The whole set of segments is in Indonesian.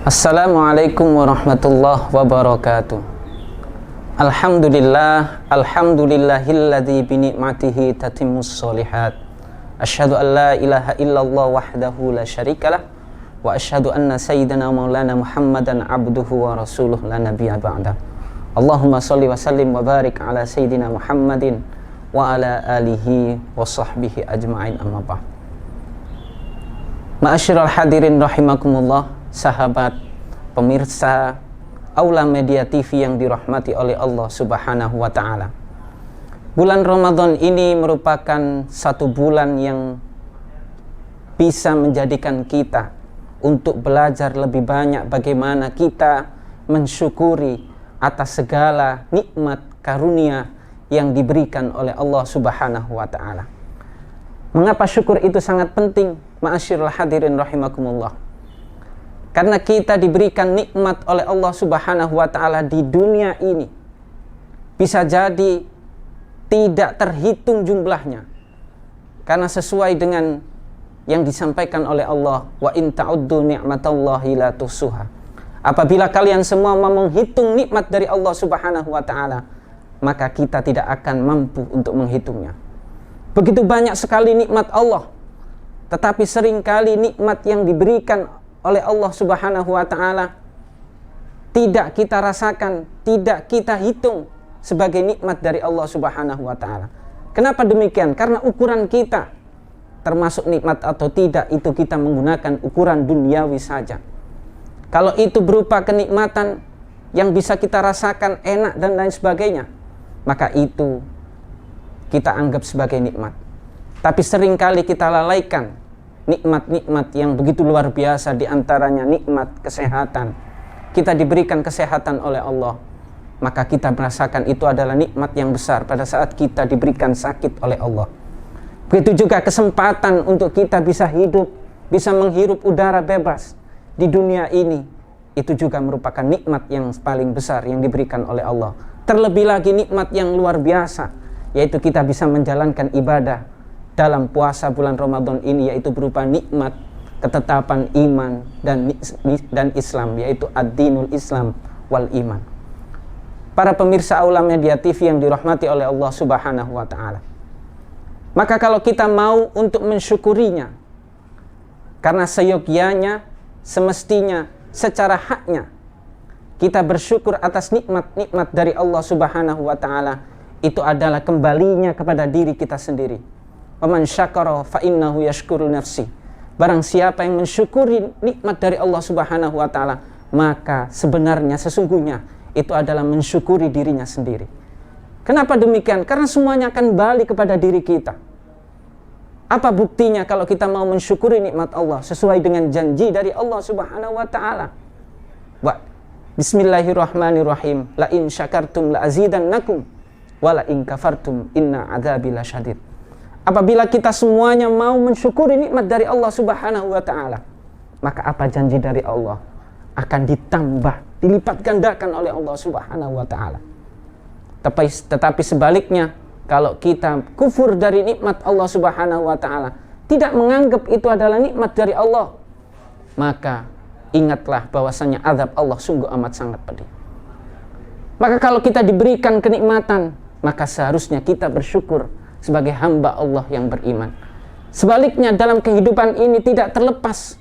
Assalamualaikum warahmatullahi wabarakatuh. Alhamdulillahilladzi binikmatihi tatimmus sholihat. Asyhadu an la ilaha illallah wahdahu la syarikalah wa asyhadu anna sayyidana maulana Muhammadan abduhu wa rasuluh la nabiyya ba'da. Allahumma sholli wa sallim wa barik ala sayyidina Muhammadin wa ala alihi wa sahbihi ajma'in, amma ba'd. Ma'asyiral hadirin rahimakumullah, sahabat pemirsa Aula Media TV yang dirahmati oleh Allah Subhanahu wa Ta'ala. Bulan Ramadan ini merupakan satu bulan yang bisa menjadikan kita untuk belajar lebih banyak bagaimana kita mensyukuri atas segala nikmat karunia yang diberikan oleh Allah Subhanahu wa Ta'ala. Mengapa syukur itu sangat penting? Ma'asyiral hadirin rahimakumullah. Karena kita diberikan nikmat oleh Allah Subhanahu wa Ta'ala di dunia ini, bisa jadi tidak terhitung jumlahnya. Karena sesuai dengan yang disampaikan oleh Allah, wa in ta'uddu ni'matallahi la tuhsuha. Apabila kalian semua mau menghitung nikmat dari Allah Subhanahu wa Ta'ala, maka kita tidak akan mampu untuk menghitungnya. Begitu banyak sekali nikmat Allah, tetapi seringkali nikmat yang diberikan oleh Allah Subhanahu wa Ta'ala tidak kita rasakan, tidak kita hitung sebagai nikmat dari Allah Subhanahu wa Ta'ala. Kenapa demikian? Karena ukuran kita termasuk nikmat atau tidak itu kita menggunakan ukuran duniawi saja. Kalau itu berupa kenikmatan yang bisa kita rasakan enak dan lain sebagainya, maka itu kita anggap sebagai nikmat. Tapi seringkali kita lalaikan nikmat-nikmat yang begitu luar biasa, diantaranya nikmat kesehatan. Kita diberikan kesehatan oleh Allah, maka kita merasakan itu adalah nikmat yang besar pada saat kita diberikan sakit oleh Allah. Begitu juga kesempatan untuk kita bisa hidup, bisa menghirup udara bebas di dunia ini, itu juga merupakan nikmat yang paling besar yang diberikan oleh Allah. Terlebih lagi nikmat yang luar biasa, yaitu kita bisa menjalankan ibadah dalam puasa bulan Ramadan ini, yaitu berupa nikmat ketetapan iman dan Islam, yaitu ad-dinul Islam wal iman. Para pemirsa Aula Media TV yang dirahmati oleh Allah Subhanahu wa Ta'ala, maka kalau kita mau untuk mensyukurinya, karena seyogyanya, semestinya, secara haknya kita bersyukur atas nikmat-nikmat dari Allah Subhanahu wa Ta'ala, itu adalah kembalinya kepada diri kita sendiri. Waman syakara fa innahu yashkuru nafsi. Barang siapa yang mensyukuri nikmat dari Allah Subhanahu wa Ta'ala, maka sebenarnya sesungguhnya itu adalah mensyukuri dirinya sendiri. Kenapa demikian? Karena semuanya akan balik kepada diri kita. Apa buktinya kalau kita mau mensyukuri nikmat Allah sesuai dengan janji dari Allah Subhanahu wa Ta'ala? Bismillahirrahmanirrahim. La in syakartum la azidannakum wa la in kafartum inna adzabi lasyadid. Apabila kita semuanya mau mensyukuri nikmat dari Allah Subhanahu wa Ta'ala, maka apa janji dari Allah? Akan ditambah, dilipat gandakan oleh Allah Subhanahu wa Ta'ala. Tetapi sebaliknya, kalau kita kufur dari nikmat Allah Subhanahu wa Ta'ala, tidak menganggap itu adalah nikmat dari Allah, maka ingatlah bahwasanya azab Allah sungguh amat sangat pedih. Maka kalau kita diberikan kenikmatan, maka seharusnya kita bersyukur sebagai hamba Allah yang beriman. Sebaliknya, dalam kehidupan ini tidak terlepas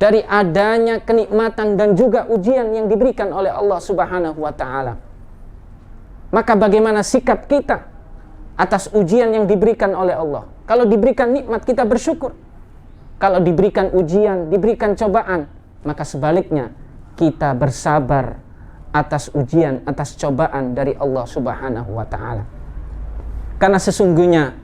dari adanya kenikmatan dan juga ujian yang diberikan oleh Allah Subhanahu wa Ta'ala. Maka bagaimana sikap kita atas ujian yang diberikan oleh Allah? Kalau diberikan nikmat, kita bersyukur. Kalau diberikan ujian, diberikan cobaan, maka sebaliknya kita bersabar atas ujian, atas cobaan dari Allah Subhanahu wa Ta'ala. Karena sesungguhnya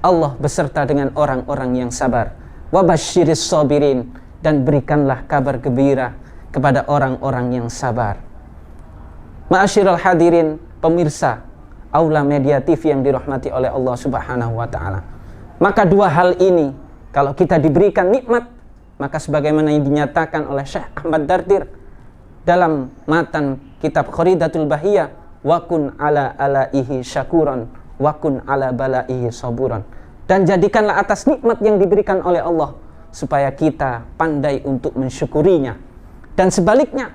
Allah beserta dengan orang-orang yang sabar. Wa basyiris sabirin, dan berikanlah kabar gembira kepada orang-orang yang sabar. Ma'asyiral hadirin, pemirsa Aula Media TV yang dirahmati oleh Allah Subhanahu wa Ta'ala. Maka dua hal ini, kalau kita diberikan nikmat, maka sebagaimana yang dinyatakan oleh Syekh Ahmad Dardir dalam matan kitab Kharidatul Bahiyah, wa kun ala alaihi syakuran wakun ala balaihi saburan. Dan jadikanlah atas nikmat yang diberikan oleh Allah supaya kita pandai untuk mensyukurinya Dan sebaliknya,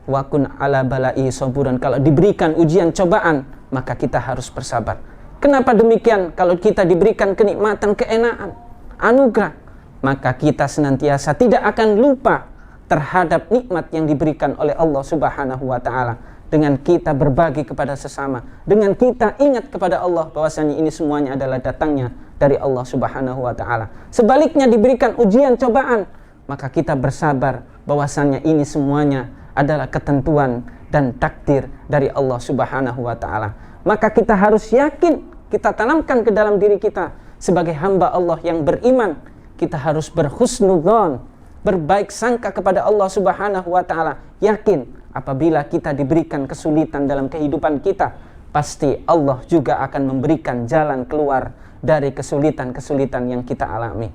wa kun ala bala'i saburan, kalau diberikan ujian cobaan maka kita harus bersabar. Kenapa demikian? Kalau kita diberikan kenikmatan, keenaan, anugerah, maka kita senantiasa tidak akan lupa terhadap nikmat yang diberikan oleh Allah Subhanahu wa taala. Dengan kita berbagi kepada sesama, dengan kita ingat kepada Allah bahwasanya ini semuanya adalah datangnya dari Allah Subhanahu wa taala. Sebaliknya diberikan ujian cobaan, maka kita bersabar bahwasanya ini semuanya adalah ketentuan dan takdir dari Allah Subhanahu wa taala. Maka kita harus yakin, kita tanamkan ke dalam diri kita sebagai hamba Allah yang beriman, kita harus berhusnudzon, berbaik sangka kepada Allah Subhanahu wa taala. Yakin apabila kita diberikan kesulitan dalam kehidupan kita, pasti Allah juga akan memberikan jalan keluar dari kesulitan-kesulitan yang kita alami.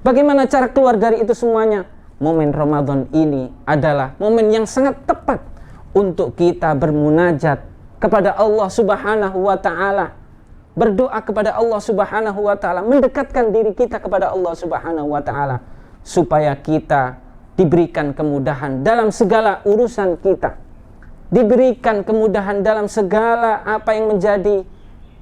Bagaimana cara keluar dari itu semuanya? Momen Ramadan ini adalah momen yang sangat tepat untuk kita bermunajat kepada Allah Subhanahu wa taala, berdoa kepada Allah Subhanahu wa taala, mendekatkan diri kita kepada Allah Subhanahu wa taala supaya kita diberikan kemudahan dalam segala urusan kita, diberikan kemudahan dalam segala apa yang menjadi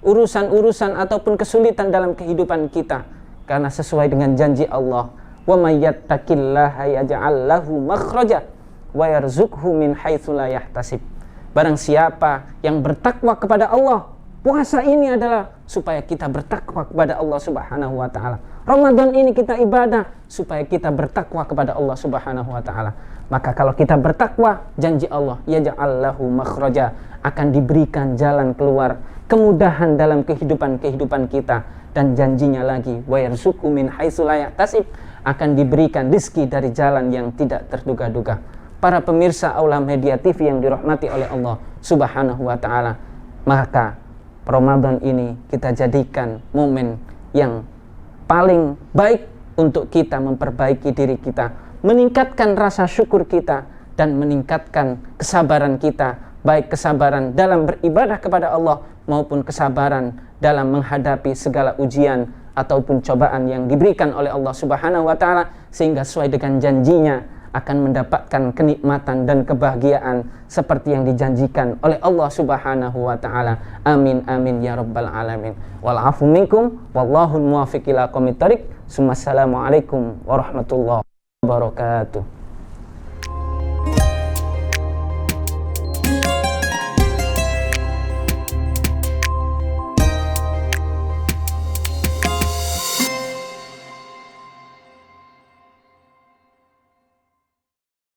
urusan-urusan ataupun kesulitan dalam kehidupan kita. Karena sesuai dengan janji Allah, wa may yattaqillaha yaj'al lahu makhraja wa yarzuqhu min haitsu la yahtasib. Barang siapa yang bertakwa kepada Allah, puasa ini adalah supaya kita bertakwa kepada Allah Subhanahu wa taala. Ramadan ini kita ibadah supaya kita bertakwa kepada Allah Subhanahu wa taala. Maka kalau kita bertakwa, janji Allah, yaj'al lahu makhraja, akan diberikan jalan keluar, kemudahan dalam kehidupan kita, dan janjinya lagi, wa yarzuqhu min haitsu la yahtasib, akan diberikan rezeki dari jalan yang tidak terduga-duga. Para pemirsa Aula Media TV yang dirahmati oleh Allah Subhanahu wa taala, maka Ramadan ini kita jadikan momen yang paling baik untuk kita memperbaiki diri kita, meningkatkan rasa syukur kita, dan meningkatkan kesabaran kita, baik kesabaran dalam beribadah kepada Allah maupun kesabaran dalam menghadapi segala ujian ataupun cobaan yang diberikan oleh Allah Subhanahu wa taala, sehingga sesuai dengan janjinya akan mendapatkan kenikmatan dan kebahagiaan seperti yang dijanjikan oleh Allah Subhanahu wa taala. Amin amin ya rabbal alamin. Wal afu minkum wallahu muwaffiq ila aqwamit thoriq. Assalamualaikum warahmatullahi wabarakatuh.